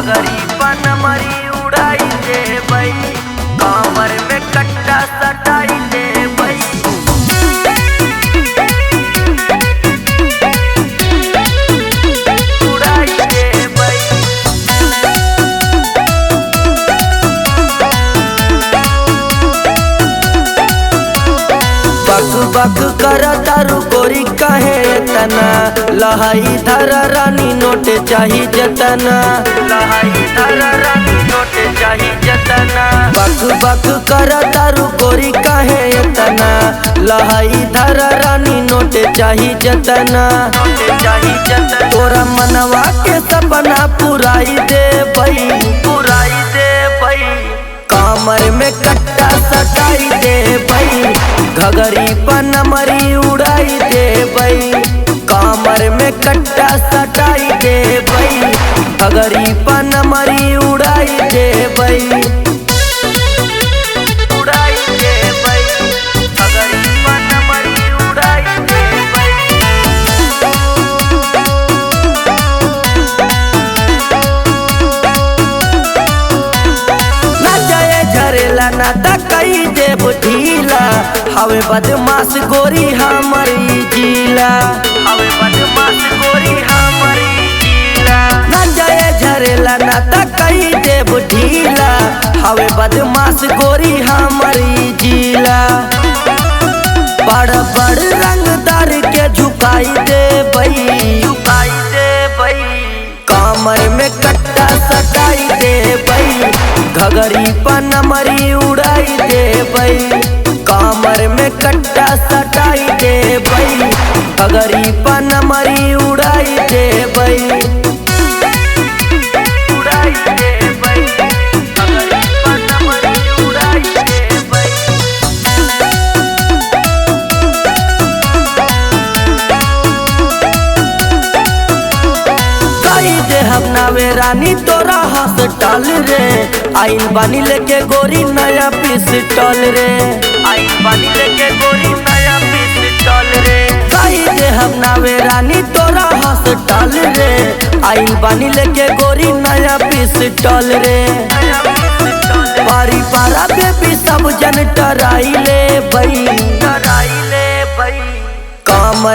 घगरी पनमरी उड़ाई दे बई, कांवर में कट्टा सटाई दे बई। उड़ाई दे बई। बक बक कर तारू गोरी कहे तना, लहाई धर रानी नोट चाही जतना, लहाई धर रानी नोट चाही जतना। बक बक कर तारू गोरी कहे तना, लहाई धर रानी नोट चाही जतना, नोट चाही जतना। तोरा मनवा के सपना पुराई दे बई, पुराई दे बई। कांवर में कट्टा सटाई दे बई, घगरी पनमरी उड़ाई दे बई। कांवर में कट्टा सटाई दे बई, घगरी पनमरी उड़ाई दे बई। उड़ाई दे बई, घगरी पनमरी उड़ाई दे बई। ना जाए झरेला ना कई देव ढीला, हवे बदमाश गोरी हमारी जिला, हवे बदमाश गोरी हमारी जिला। ना जाए झरेला ना कई देव ढीला, हवे बदमाश गोरी हमारी जिला। बड़ बड़ रंगदार के झुकाई दे बई, झुकाई दे बई। कांवर में कट्टा सटाई दे बई, घगरी पनमरी उड़ाई दे बई। कांवर में कट्टा सटाई दे बई, घगरी पनमरी उड़ाई दे बई। उड़ाई दे बई, घगरी पनमरी उड़ाई दे बई। कई दे हम नावे रानी तोरा हॉस्टल रे, आइन बानी लेके गोरी नया पिस्टल रे, आइन बानी लेके गोरी नया पिस्टल रे। कई दे हम नावे रानी तोरा हॉस्टल रे, आइन बानी लेके गोरी नया पिस्टल रे। पारी पारा बेबी सब जन टराई ले बई, टराई ले बई। कांवर